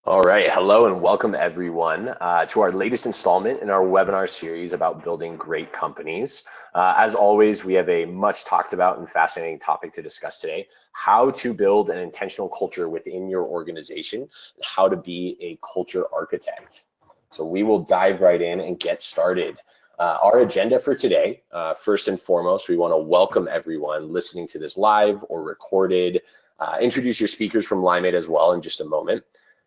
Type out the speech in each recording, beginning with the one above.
All right, hello and welcome everyone to our latest installment in our webinar series about building great companies. As always, we have a much talked about and fascinating topic to discuss today: how to build an intentional culture within your organization and how to be a culture architect. So we will dive right in and get started. Our agenda for today, first and foremost, we want to welcome everyone listening to this live or recorded. Introduce your speakers from Limeade as well in just a moment.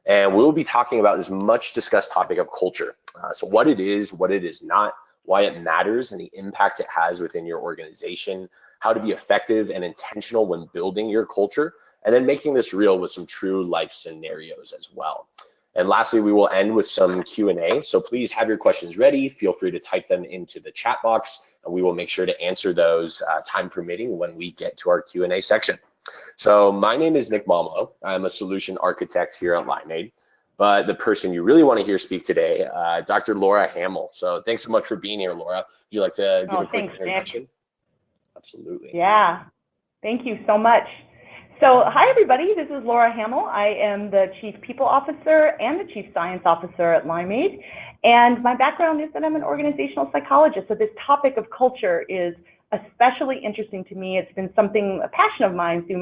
And we'll be talking about this much discussed topic of culture. So what it is not, why it matters and the impact it has within your organization, how to be effective and intentional when building your culture, and then making this real with some true life scenarios as well. And lastly, we will end with some Q&A. So please have your questions ready. Feel free to type them into the chat box, and we will make sure to answer those time permitting when we get to our Q&A section. So my name is Nick Momlo. I'm a solution architect here at Limeade, but the person you really want to hear speak today, Dr. Laura Hamill. So thanks so much for being here, Laura. Would you like to give a quick introduction? Nick. Absolutely. Yeah, thank you so much. So hi, everybody. This is Laura Hamill. I am the Chief People Officer and the Chief Science Officer at Limeade. And my background is that I'm an organizational psychologist. So this topic of culture is especially interesting to me. It's been something, a passion of mine through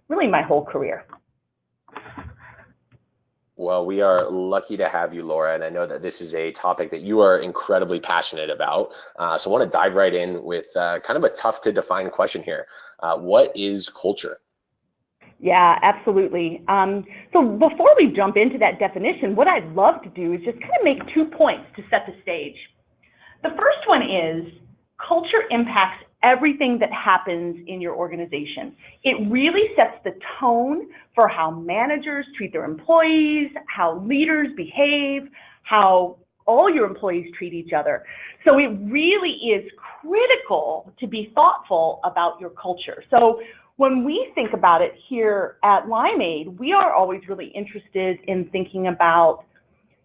really my whole career. Well, we are lucky to have you, Laura, and I know that this is a topic that you are incredibly passionate about. So I want to dive right in with kind of a tough to define question here. What is culture? Yeah, absolutely. So before we jump into that definition, what I'd love to do is just kind of make 2 points to set the stage. The first one is culture impacts everything that happens in your organization. It really sets the tone for how managers treat their employees, how leaders behave, how all your employees treat each other. So it really is critical to be thoughtful about your culture. So when we think about it here at Limeade, we are always really interested in thinking about,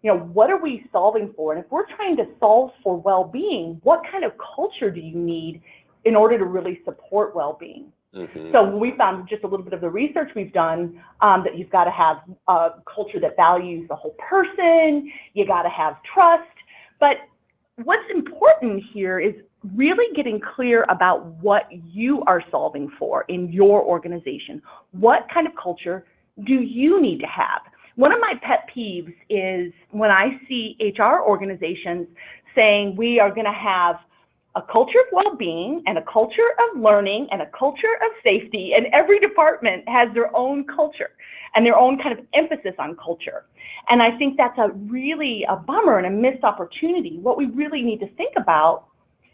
what are we solving for? And if we're trying to solve for well-being, what kind of culture do you need in order to really support well-being? Mm-hmm. So we found just a little bit of the research we've done that you've got to have a culture that values the whole person, you got to have trust. But what's important here is really getting clear about what you are solving for in your organization. What kind of culture do you need to have? One of my pet peeves is when I see HR organizations saying we are going to have a culture of well-being and a culture of learning and a culture of safety, and every department has their own culture and their own kind of emphasis on culture. And I think that's really a bummer and a missed opportunity. What we really need to think about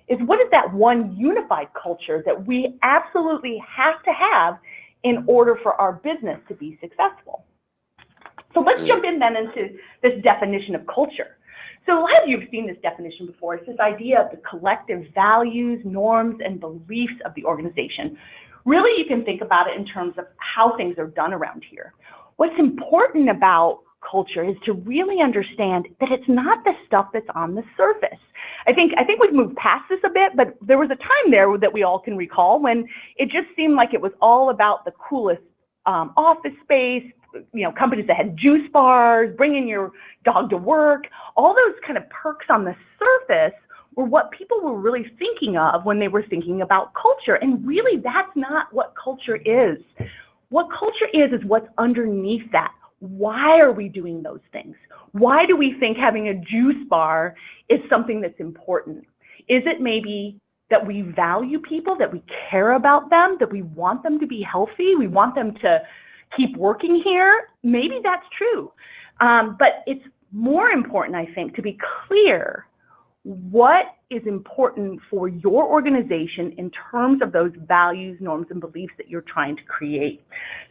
is what is that one unified culture that we absolutely have to have in order for our business to be successful. So let's jump in then into this definition of culture. So a lot of you have seen this definition before. It's this idea of the collective values, norms, and beliefs of the organization. Really, you can think about it in terms of how things are done around here. What's important about culture is to really understand that it's not the stuff that's on the surface. I think we've moved past this a bit, but there was a time there that we all can recall when it just seemed like it was all about the coolest office space, companies that had juice bars, bringing your dog to work. All those kind of perks on the surface were what people were really thinking of when they were thinking about culture. And really, that's not what culture is. What culture is what's underneath that. Why are we doing those things? Why do we think having a juice bar is something that's important? Is it maybe that we value people, that we care about them, that we want them to be healthy, we want them to keep working here? Maybe that's true. But it's more important, I think, to be clear what is important for your organization in terms of those values, norms, and beliefs that you're trying to create.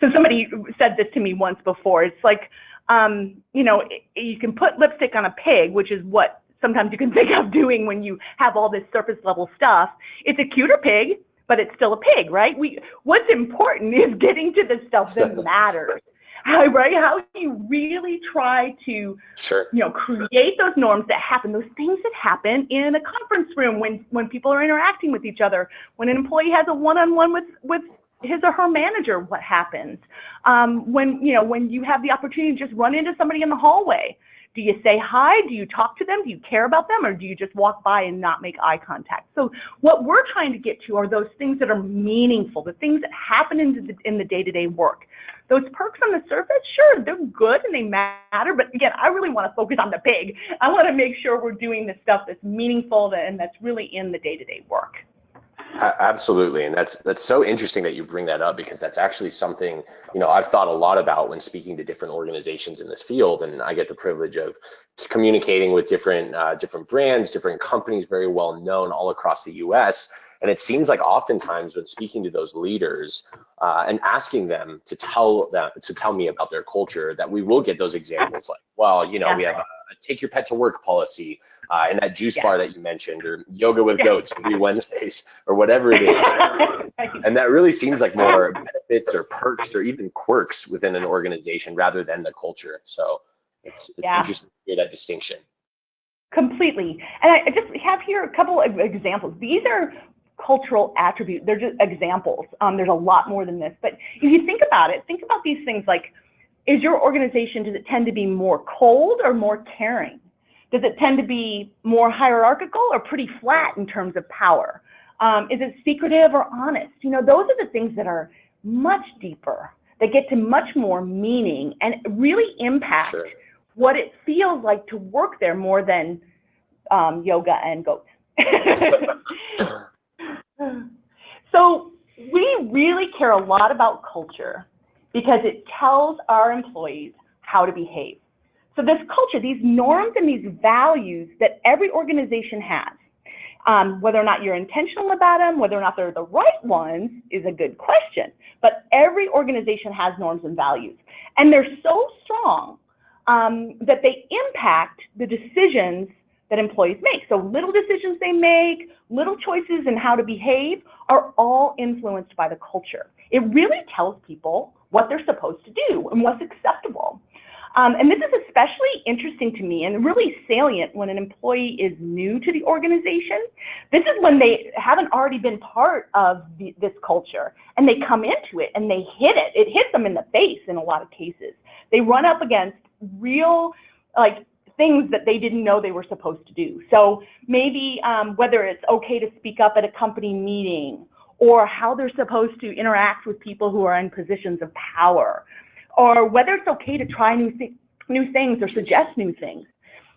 So somebody said this to me once before. It's like, you can put lipstick on a pig, which is what sometimes you can think of doing when you have all this surface level stuff. It's a cuter pig, but it's still a pig, right? What's important is getting to the stuff that matters. Right? How you really try to, create those norms that happen, those things that happen in a conference room when people are interacting with each other, when an employee has a one-on-one with his or her manager what happens. When you have the opportunity to just run into somebody in the hallway, do you say hi? Do you talk to them? Do you care about them? Or do you just walk by and not make eye contact? So what we're trying to get to are those things that are meaningful, the things that happen in the day-to-day work. Those perks on the surface, sure, they're good and they matter, but again, I really want to focus on the big. I want to make sure we're doing the stuff that's meaningful and that's really in the day-to-day work. Absolutely, and that's so interesting that you bring that up, because that's actually something, I've thought a lot about when speaking to different organizations in this field, and I get the privilege of communicating with different brands, different companies, very well known all across the U.S. And it seems like oftentimes when speaking to those leaders and asking them to tell me about their culture, that we will get those examples like, well, we have a take your pet to work policy, and that juice bar that you mentioned, or yoga with goats every Wednesdays, or whatever it is. And that really seems like more benefits or perks or even quirks within an organization rather than the culture. So it's interesting to hear that distinction. Completely. And I just have here a couple of examples. These are cultural attributes. They're just examples. There's a lot more than this. But if you think about it, think about these things like, is your organization, does it tend to be more cold or more caring? Does it tend to be more hierarchical or pretty flat in terms of power? Is it secretive or honest? Those are the things that are much deeper, that get to much more meaning and really impact what it feels like to work there more than yoga and goats. So we really care a lot about culture because it tells our employees how to behave. So this culture, these norms and these values that every organization has, whether or not you're intentional about them, whether or not they're the right ones is a good question. But every organization has norms and values. And they're so strong that they impact the decisions that employees make. So little decisions they make, little choices in how to behave are all influenced by the culture. It really tells people what they're supposed to do and what's acceptable. And this is especially interesting to me and really salient when an employee is new to the organization. This is when they haven't already been part of this culture and they come into it and they hit it. It hits them in the face in a lot of cases. They run up against real things that they didn't know they were supposed to do. So maybe whether it's okay to speak up at a company meeting, or how they're supposed to interact with people who are in positions of power, or whether it's okay to try new things or suggest new things.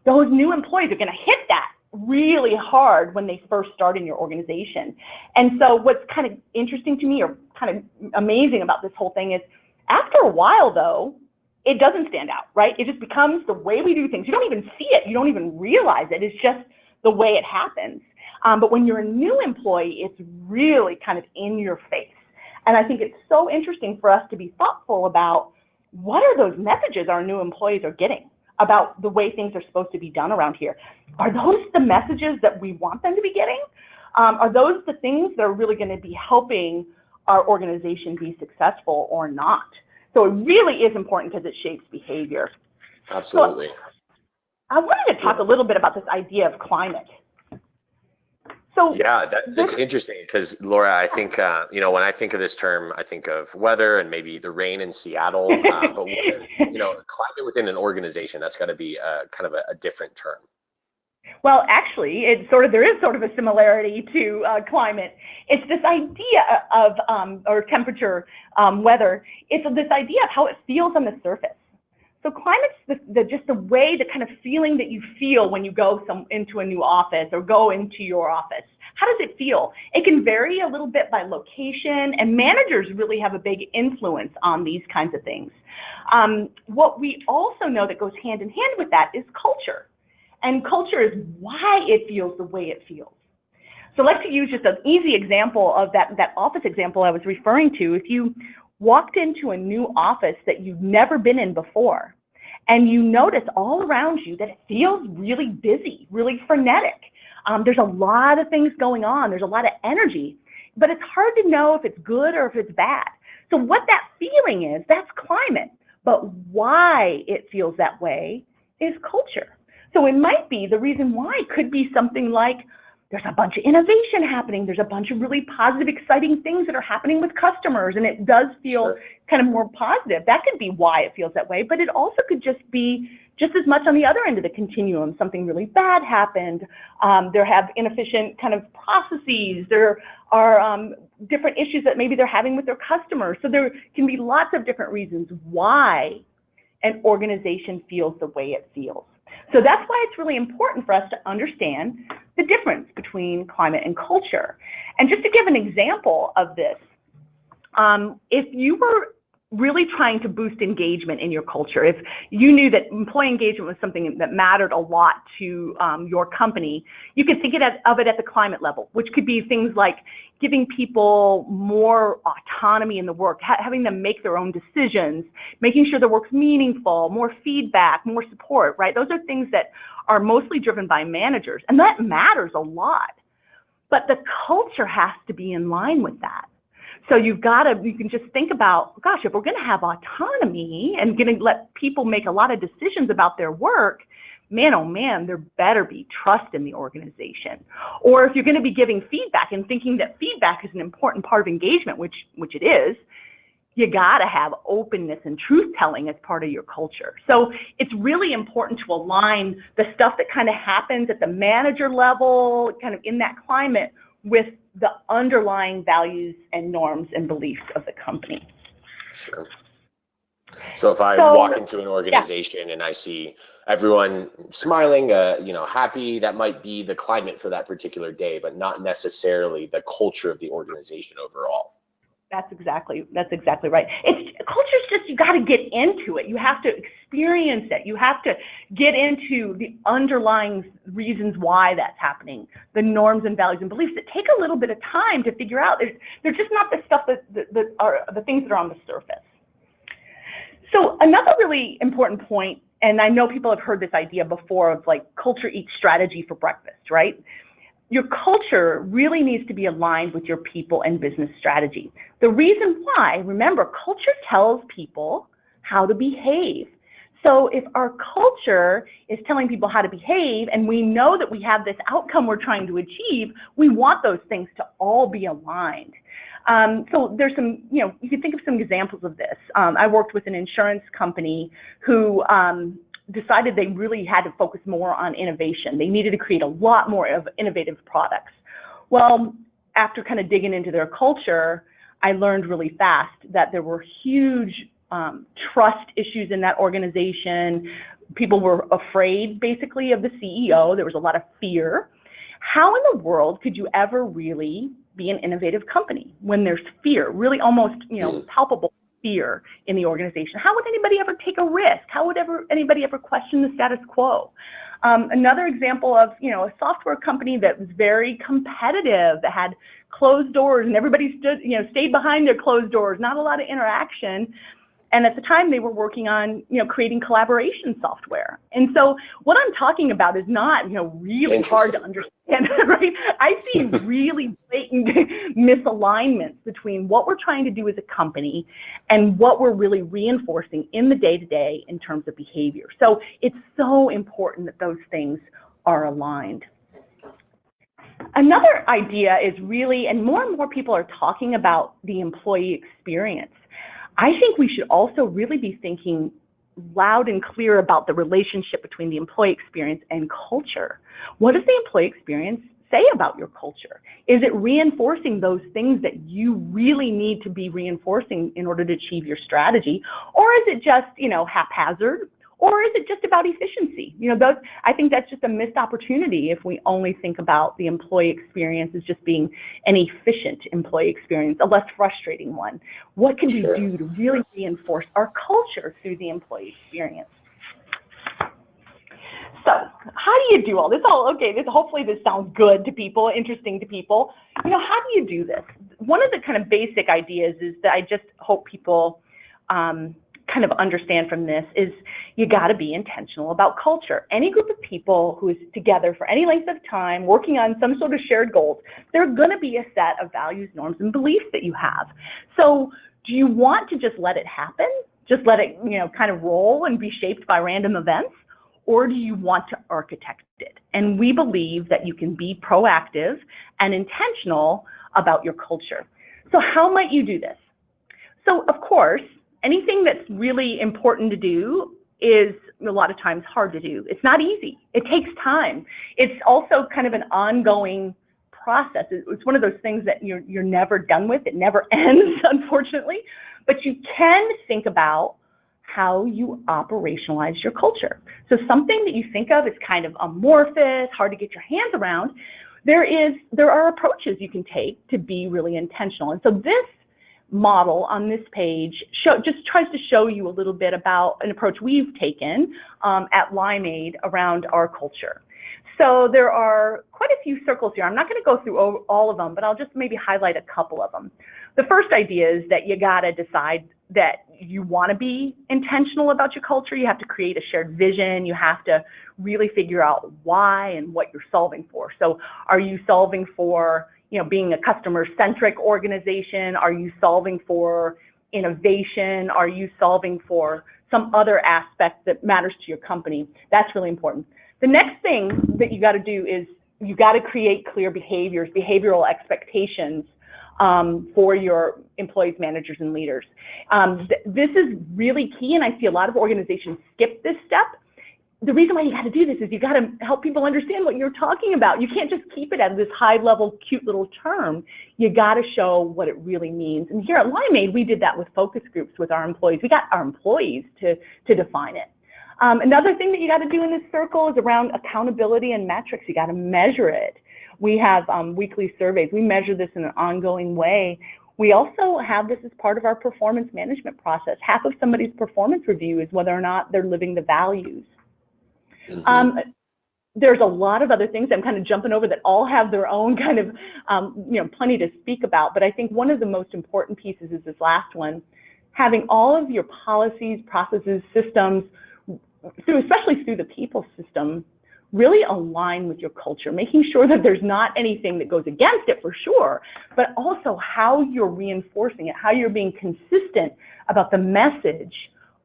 Those new employees are going to hit that really hard when they first start in your organization. And so what's kind of interesting to me, or kind of amazing about this whole thing, is after a while, though, it doesn't stand out, right? It just becomes the way we do things. You don't even see it. You don't even realize it. It's just the way it happens. But when you're a new employee, it's really kind of in your face. And I think it's so interesting for us to be thoughtful about what are those messages our new employees are getting about the way things are supposed to be done around here. Are those the messages that we want them to be getting? Are those the things that are really going to be helping our organization be successful or not? So it really is important because it shapes behavior. Absolutely. So I wanted to talk a little bit about this idea of climate. So yeah, that's interesting because, Laura, I think, when I think of this term, I think of weather and maybe the rain in Seattle, but climate within an organization, that's got to be kind of a different term. Well, actually, there is sort of a similarity to climate. It's this idea of, or temperature, weather. It's this idea of how it feels on the surface. So climate's just the way, the kind of feeling that you feel when you go into a new office or go into your office. How does it feel? It can vary a little bit by location, and managers really have a big influence on these kinds of things. What we also know that goes hand in hand with that is culture. And culture is why it feels the way it feels. So I'd like to use just an easy example of that office example I was referring to. If you walked into a new office that you've never been in before, and you notice all around you that it feels really busy, really frenetic. There's a lot of things going on. There's a lot of energy, but it's hard to know if it's good or if it's bad. So what that feeling is, that's climate. But why it feels that way is culture. So it might be, the reason why could be something like, there's a bunch of innovation happening. There's a bunch of really positive, exciting things that are happening with customers, and it does feel kind of more positive. That could be why it feels that way, but it also could just be just as much on the other end of the continuum. Something really bad happened. There have inefficient kind of processes. There are different issues that maybe they're having with their customers. So there can be lots of different reasons why an organization feels the way it feels. So that's why it's really important for us to understand the difference between climate and culture. And just to give an example of this, if you were really trying to boost engagement in your culture, if you knew that employee engagement was something that mattered a lot to your company, you could think of it at the climate level, which could be things like giving people more autonomy in the work, having them make their own decisions, making sure the work's meaningful, more feedback, more support, right? Those are things that are mostly driven by managers, and that matters a lot. But the culture has to be in line with that. So you can just think about, gosh, if we're going to have autonomy and going to let people make a lot of decisions about their work, man, oh man, there better be trust in the organization. Or if you're going to be giving feedback and thinking that feedback is an important part of engagement, which it is, you got to have openness and truth-telling as part of your culture. So it's really important to align the stuff that kind of happens at the manager level, kind of in that climate, with the underlying values and norms and beliefs of the company. Sure. So if I walk into an organization and I see everyone smiling, happy, that might be the climate for that particular day, but not necessarily the culture of the organization overall. That's exactly right. Culture's just, you got to get into it. You have to experience it. You have to get into the underlying reasons why that's happening, the norms and values and beliefs that take a little bit of time to figure out. They're just not the stuff that are the things that are on the surface. So another really important point, and I know people have heard this idea before of like culture eats strategy for breakfast, right? Your culture really needs to be aligned with your people and business strategy. The reason why, remember, culture tells people how to behave. So if our culture is telling people how to behave and we know that we have this outcome we're trying to achieve, we want those things to all be aligned. So there's some, you can think of some examples of this. I worked with an insurance company who decided they really had to focus more on innovation. They needed to create a lot more of innovative products. Well, after kind of digging into their culture, I learned really fast that there were huge trust issues in that organization. People were afraid, basically, of the CEO. There was a lot of fear. How in the world could you ever really be an innovative company when there's fear, really almost, palpable fear in the organization? How would anybody ever take a risk? How would anybody ever question the status quo? Another example of, a software company that was very competitive, that had closed doors and everybody stayed behind their closed doors, not a lot of interaction. And at the time they were working on, creating collaboration software. And so what I'm talking about is not, really hard to understand, right? I see really blatant misalignments between what we're trying to do as a company and what we're really reinforcing in the day-to-day in terms of behavior. So it's so important that those things are aligned. Another idea is really, and more people are talking about the employee experience. I think we should also really be thinking loud and clear about the relationship between the employee experience and culture. What does the employee experience say about your culture? Is it reinforcing those things that you really need to be reinforcing in order to achieve your strategy? Or is it just, haphazard? Or is it just about efficiency? I think that's just a missed opportunity if we only think about the employee experience as just being an efficient employee experience, a less frustrating one. What can we do to really reinforce our culture through the employee experience? So how do you do all this? Hopefully this sounds good to people, interesting to people. How do you do this? One of the kind of basic ideas is that I just hope people kind of understand from this is you got to be intentional about culture. Any group of people who is together for any length of time working on some sort of shared goals, there are going to be a set of values, norms, and beliefs that you have. So do you want to just let it happen? Just let it, kind of roll and be shaped by random events? or do you want to architect it? And we believe that you can be proactive and intentional about your culture. So how might you do this? So of course, anything that's really important to do is a lot of times hard to do. It's not easy. It takes time. It's also kind of an ongoing process. It's one of those things that you're never done with. It never ends, unfortunately. But you can think about how you operationalize your culture. So something that you think of as kind of amorphous, hard to get your hands around, there are approaches you can take to be really intentional. And so this model on this page just tries to show you a little bit about an approach we've taken at Limeade around our culture. So there are quite a few circles here. I'm not going to go through all of them, but I'll just maybe highlight a couple of them. The first idea is that you got to decide that you want to be intentional about your culture. You have to create a shared vision. You have to really figure out why and what you're solving for. So are you solving for, being a customer-centric organization? Are you solving for innovation? Are you solving for some other aspect that matters to your company? That's really important. The next thing that you got to do is you got to create clear behaviors, behavioral expectations for your employees, managers, and leaders. This is really key, and I see a lot of organizations skip this step. The reason why you got to do this is you got to help people understand what you're talking about. You can't just keep it as this high-level, cute little term. You got to show what it really means. And here at Limeade, we did that with focus groups with our employees. We got our employees to define it. Another thing that you got to do in this circle is around accountability and metrics. You got to measure it. We have weekly surveys. We measure this in an ongoing way. We also have this as part of our performance management process. Half of somebody's performance review is whether or not they're living the values. Mm-hmm. There's a lot of other things I'm kind of jumping over that all have their own kind of, plenty to speak about. But I think one of the most important pieces is this last one, having all of your policies, processes, systems, especially through the people system, really align with your culture, making sure that there's not anything that goes against it for sure, but also how you're reinforcing it, how you're being consistent about the message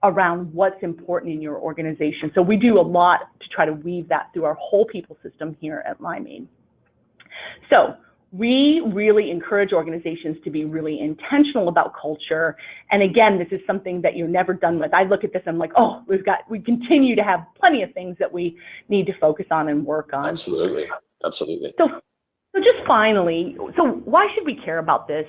around what's important in your organization. So we do a lot to try to weave that through our whole people system here at Limeade. So we really encourage organizations to be really intentional about culture. And again, this is something that you're never done with. I look at this, I'm like, oh, we continue to have plenty of things that we need to focus on and work on. Absolutely, absolutely. So just finally, so why should we care about this?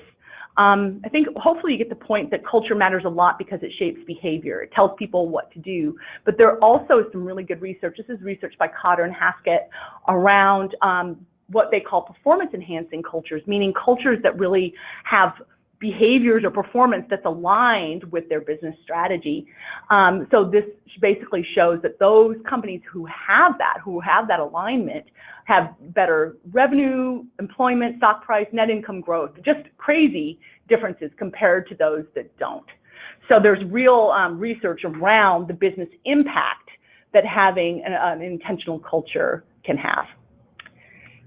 I think hopefully you get the point that culture matters a lot because it shapes behavior. It tells people what to do. But there are also some really good research. This is research by Cotter and Haskett around what they call performance-enhancing cultures, meaning cultures that really have behaviors or performance that's aligned with their business strategy. So this basically shows that those companies who have that alignment have better revenue, employment, stock price, net income growth, just crazy differences compared to those that don't. So there's real research around the business impact that having an intentional culture can have.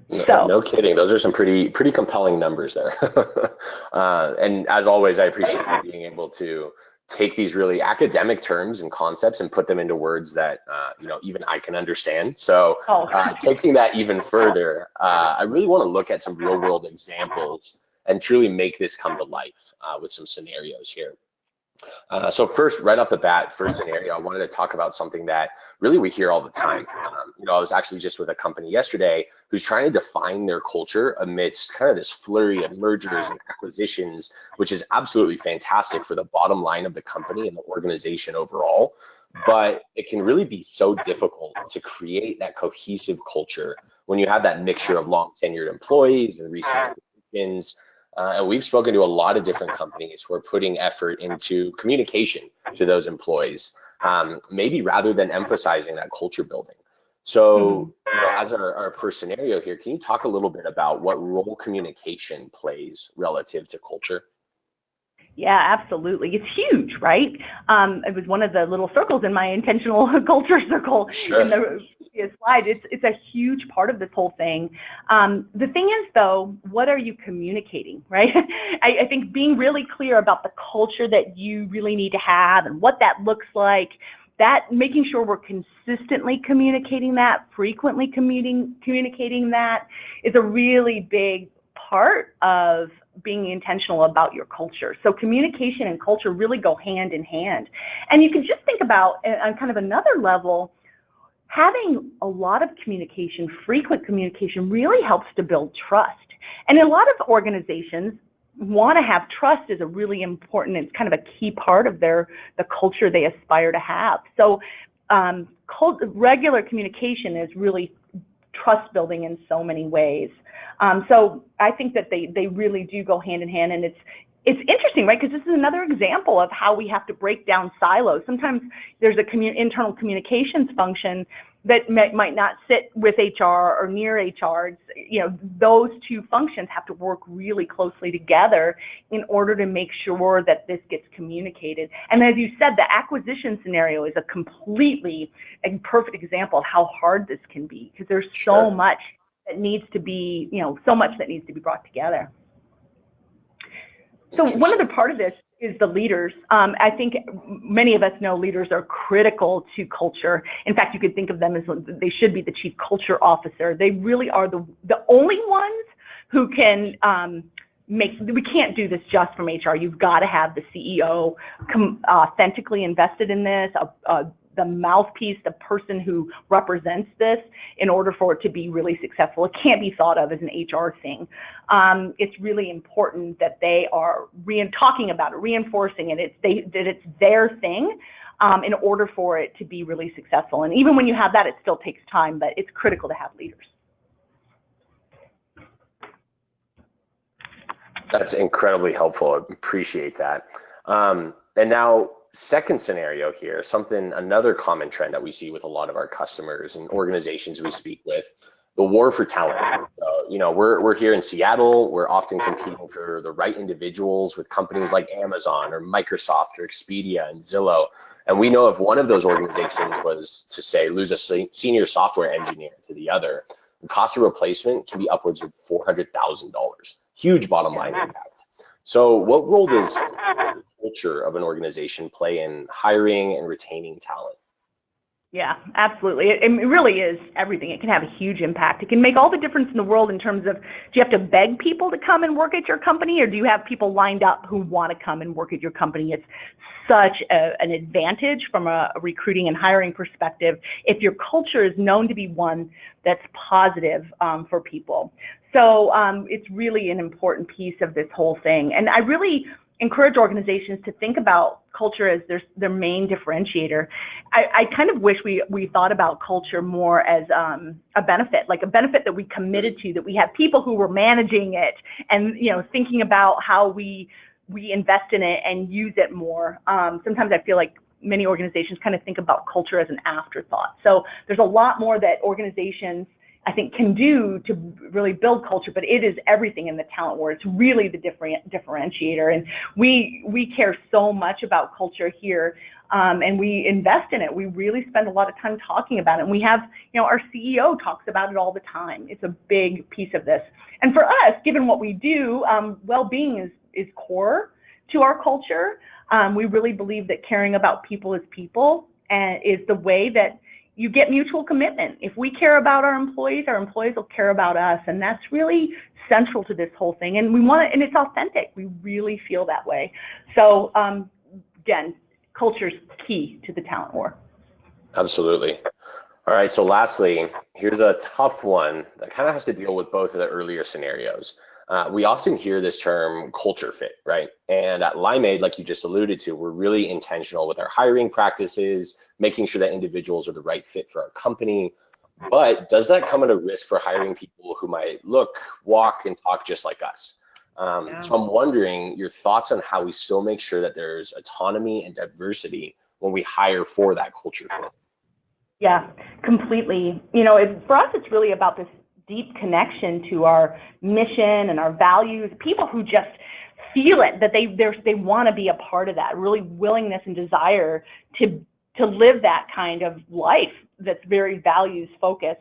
No kidding. Those are some pretty compelling numbers there. And as always, I appreciate you being able to take these really academic terms and concepts and put them into words that even I can understand. So taking that even further, I really want to look at some real world examples and truly make this come to life with some scenarios here. So first, right off the bat, first scenario, I wanted to talk about something that really we hear all the time. I was actually just with a company yesterday who's trying to define their culture amidst kind of this flurry of mergers and acquisitions, which is absolutely fantastic for the bottom line of the company and the organization overall. But it can really be so difficult to create that cohesive culture when you have that mixture of long tenured employees and recent acquisitions. And we've spoken to a lot of different companies who are putting effort into communication to those employees, maybe rather than emphasizing that culture building. So as our first scenario here, can you talk a little bit about what role communication plays relative to culture? Yeah, absolutely. It's huge, right? It was one of the little circles in my intentional culture circle in the previous slide. It's a huge part of this whole thing. The thing is, though, what are you communicating, right? I think being really clear about the culture that you really need to have and what that looks like that making sure we're consistently communicating that, frequently communicating that is a really big part of being intentional about your culture. So communication and culture really go hand in hand. And you can just think about, on kind of another level, having a lot of communication, frequent communication, really helps to build trust. And a lot of organizations want to have trust as a really important, it's kind of a key part of the culture they aspire to have. So regular communication is really trust building in so many ways. So I think that they really do go hand in hand, and it's interesting, right? Because this is another example of how we have to break down silos. Sometimes there's a internal communications function that might not sit with HR or near HR. Those two functions have to work really closely together in order to make sure that this gets communicated. And as you said, the acquisition scenario is a perfect example of how hard this can be, because there's so much that needs to be, brought together. So one other part of this is the leaders. I think many of us know leaders are critical to culture. In fact, you could think of them as they should be the chief culture officer. They really are the only ones who can we can't do this just from HR. You've got to have the CEO authentically invested in this, the mouthpiece, the person who represents this, in order for it to be really successful. It can't be thought of as an HR thing. It's really important that they are talking about it, reinforcing it, that it's their thing, in order for it to be really successful. And even when you have that, it still takes time, but it's critical to have leaders. That's incredibly helpful. I appreciate that. And now, second scenario here, another common trend that we see with a lot of our customers and organizations we speak with, the war for talent. We're here in Seattle. We're often competing for the right individuals with companies like Amazon or Microsoft or Expedia and Zillow. And we know if one of those organizations was to, say, lose a senior software engineer to the other, the cost of replacement can be upwards of $400,000. Huge bottom line impact. So what role does the culture of an organization play in hiring and retaining talent? Yeah, absolutely. It really is everything. It can have a huge impact. It can make all the difference in the world in terms of, do you have to beg people to come and work at your company, or do you have people lined up who want to come and work at your company? It's such an advantage from a recruiting and hiring perspective if your culture is known to be one that's positive for people. So it's really an important piece of this whole thing. And I really encourage organizations to think about culture as their main differentiator. I kind of wish we thought about culture more as a benefit, like a benefit that we committed to, that we have people who were managing it and thinking about how we invest in it and use it more. Sometimes I feel like many organizations kind of think about culture as an afterthought. So there's a lot more that organizations, I think, can do to really build culture, but it is everything in the talent war. It's really the differentiator, and we care so much about culture here, and we invest in it. We really spend a lot of time talking about it, and we have, our CEO talks about it all the time. It's a big piece of this. And for us, given what we do, well-being is core to our culture. We really believe that caring about people is the way that you get mutual commitment. If we care about our employees will care about us, and that's really central to this whole thing. And we want it, and it's authentic. We really feel that way. So again, culture's key to the talent war. Absolutely. All right. So lastly, here's a tough one that kind of has to deal with both of the earlier scenarios. We often hear this term culture fit, right? And at Limeade, like you just alluded to, we're really intentional with our hiring practices, making sure that individuals are the right fit for our company. But does that come at a risk for hiring people who might look, walk, and talk just like us? So I'm wondering your thoughts on how we still make sure that there's autonomy and diversity when we hire for that culture fit. Yeah, completely. For us, it's really about this deep connection to our mission and our values, people who just feel it, that they want to be a part of that, really willingness and desire to live that kind of life that's very values focused.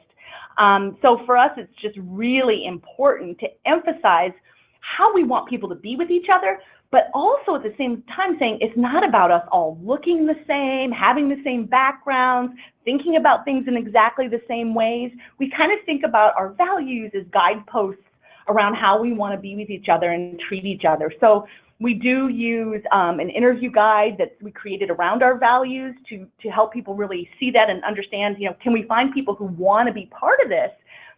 So for us, it's just really important to emphasize how we want people to be with each other, but also at the same time saying it's not about us all looking the same, having the same backgrounds, thinking about things in exactly the same ways. We kind of think about our values as guideposts around how we want to be with each other and treat each other. So we do use an interview guide that we created around our values to help people really see that and understand, can we find people who want to be part of this,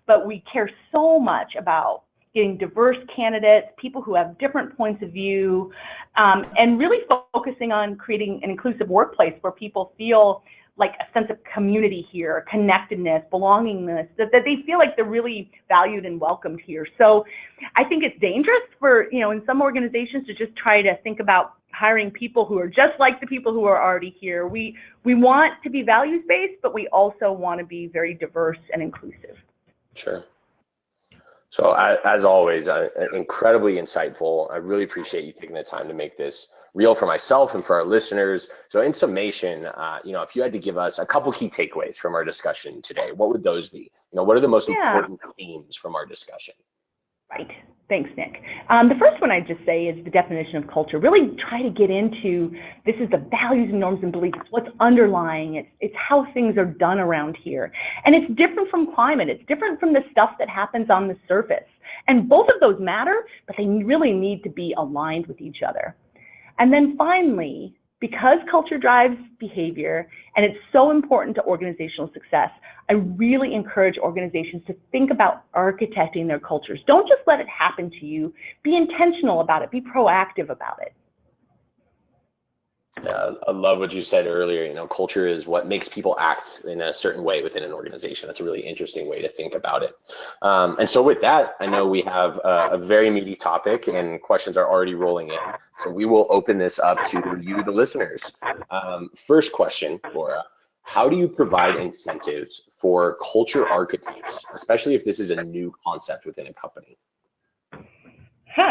but we care so much about getting diverse candidates, people who have different points of view, and really focusing on creating an inclusive workplace where people feel like a sense of community here, connectedness, belongingness, that they feel like they're really valued and welcomed here. So I think it's dangerous for, in some organizations to just try to think about hiring people who are just like the people who are already here. We want to be values-based, but we also want to be very diverse and inclusive. Sure. So as always, incredibly insightful. I really appreciate you taking the time to make this real for myself and for our listeners. So in summation, if you had to give us a couple key takeaways from our discussion today, what would those be? What are the most important themes from our discussion? Right. Thanks, Nick. The first one I'd just say is the definition of culture. Really try to get into, this is the values and norms and beliefs, what's underlying. It's how things are done around here. And it's different from climate. It's different from the stuff that happens on the surface. And both of those matter, but they really need to be aligned with each other. And then finally, because culture drives behavior and it's so important to organizational success, I really encourage organizations to think about architecting their cultures. Don't just let it happen to you. Be intentional about it. Be proactive about it. Yeah, I love what you said earlier. Culture is what makes people act in a certain way within an organization. That's a really interesting way to think about it. And so with that, I know we have a very meaty topic and questions are already rolling in. So we will open this up to you, the listeners. First question, Laura, how do you provide incentives for culture architects, especially if this is a new concept within a company?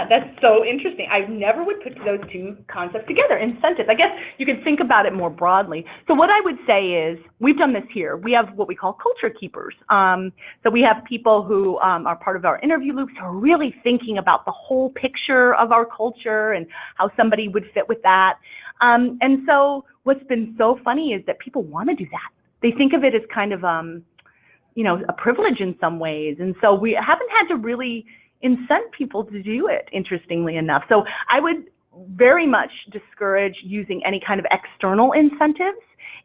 That's so interesting. I never would put those two concepts together. Incentives. I guess you could think about it more broadly. So what I would say is, we've done this here. We have what we call culture keepers. So we have people who are part of our interview loops who are really thinking about the whole picture of our culture and how somebody would fit with that. And so what's been so funny is that people want to do that. They think of it as kind of, a privilege in some ways. And so we haven't had to really incent people to do it, interestingly enough. So I would very much discourage using any kind of external incentives.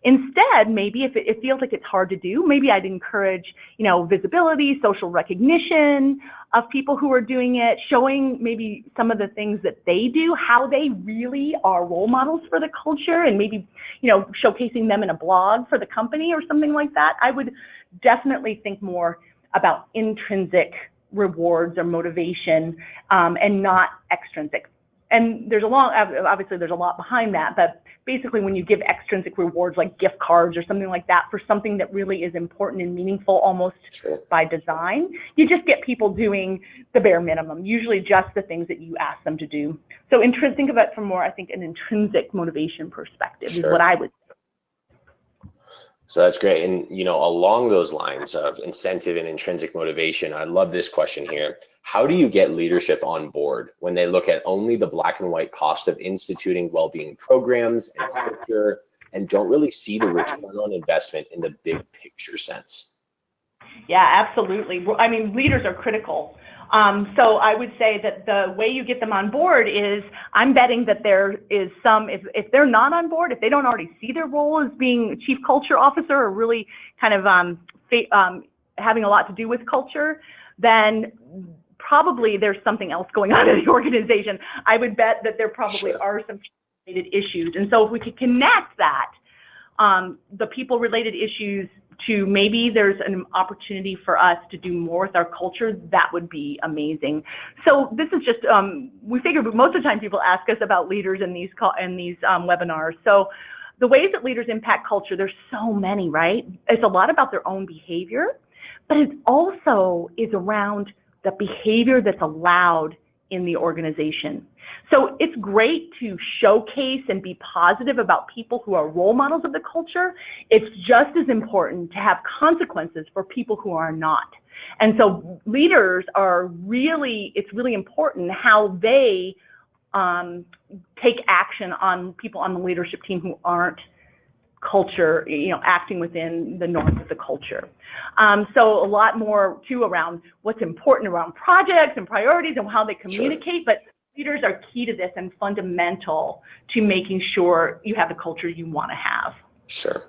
Instead, maybe if it feels like it's hard to do, maybe I'd encourage, visibility, social recognition of people who are doing it, showing maybe some of the things that they do, how they really are role models for the culture, and maybe, showcasing them in a blog for the company or something like that. I would definitely think more about intrinsic rewards or motivation, and not extrinsic. And obviously there's a lot behind that, but basically when you give extrinsic rewards like gift cards or something like that for something that really is important and meaningful almost by design, you just get people doing the bare minimum, usually just the things that you ask them to do. So think of it from more, I think, an intrinsic motivation perspective is what I would say. So that's great. And, along those lines of incentive and intrinsic motivation, I love this question here. How do you get leadership on board when they look at only the black and white cost of instituting well-being programs and culture and don't really see the return on investment in the big picture sense? Yeah, absolutely. I mean, leaders are critical. So I would say that the way you get them on board is, I'm betting that there is if they're not on board, if they don't already see their role as being chief culture officer or really kind of having a lot to do with culture, then probably there's something else going on in the organization. I would bet that there probably are some related issues. And so if we could connect that, the people related issues to maybe there's an opportunity for us to do more with our culture, that would be amazing. So this is just, we figured most of the time people ask us about leaders in these webinars. So the ways that leaders impact culture, there's so many, right? It's a lot about their own behavior, but it also is around the behavior that's allowed in the organization. So it's great to showcase and be positive about people who are role models of the culture. It's just as important to have consequences for people who are not. And so leaders it's really important how they take action on people on the leadership team who aren't culture, acting within the norms of the culture. So a lot more too around what's important around projects and priorities and how they communicate, but leaders are key to this and fundamental to making sure you have the culture you want to have. Sure.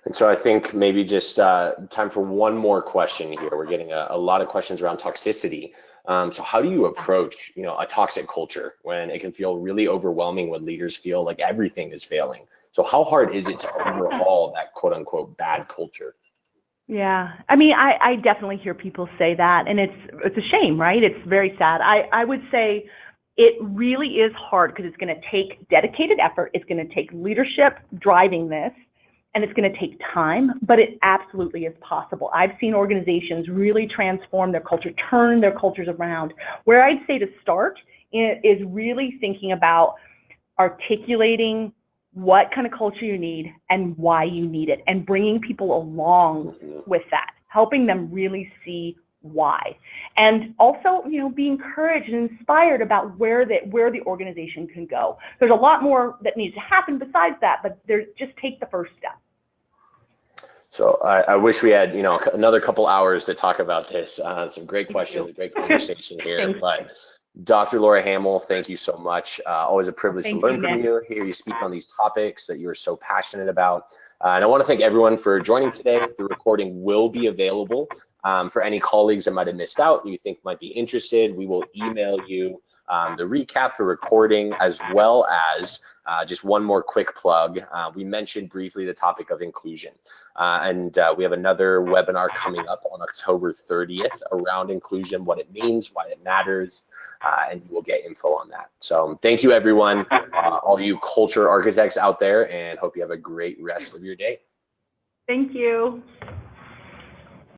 And so I think maybe just time for one more question here. We're getting a lot of questions around toxicity. So how do you approach, a toxic culture when it can feel really overwhelming, when leaders feel like everything is failing? So how hard is it to overhaul that quote unquote bad culture? Yeah, I mean, I definitely hear people say that, and it's a shame, right? It's very sad. I would say it really is hard because it's going to take dedicated effort. It's going to take leadership driving this, and it's going to take time, but it absolutely is possible. I've seen organizations really transform their culture, turn their cultures around. Where I'd say to start is really thinking about articulating what kind of culture you need and why you need it, and bringing people along with that, helping them really see why. And also, be encouraged and inspired about where the organization can go. There's a lot more that needs to happen besides that, but just take the first step. So I wish we had, another couple hours to talk about this. Some great questions, great conversation here. But Dr. Laura Hamill, thank you so much. Always a privilege to learn from you, hear you speak on these topics that you're so passionate about. And I want to thank everyone for joining today. The recording will be available for any colleagues that might have missed out, you think might be interested. We will email you the recap, the recording, as well as just one more quick plug. We mentioned briefly the topic of inclusion. And we have another webinar coming up on October 30th around inclusion, what it means, why it matters, and you will get info on that. So thank you, everyone, all you culture architects out there, and hope you have a great rest of your day. Thank you.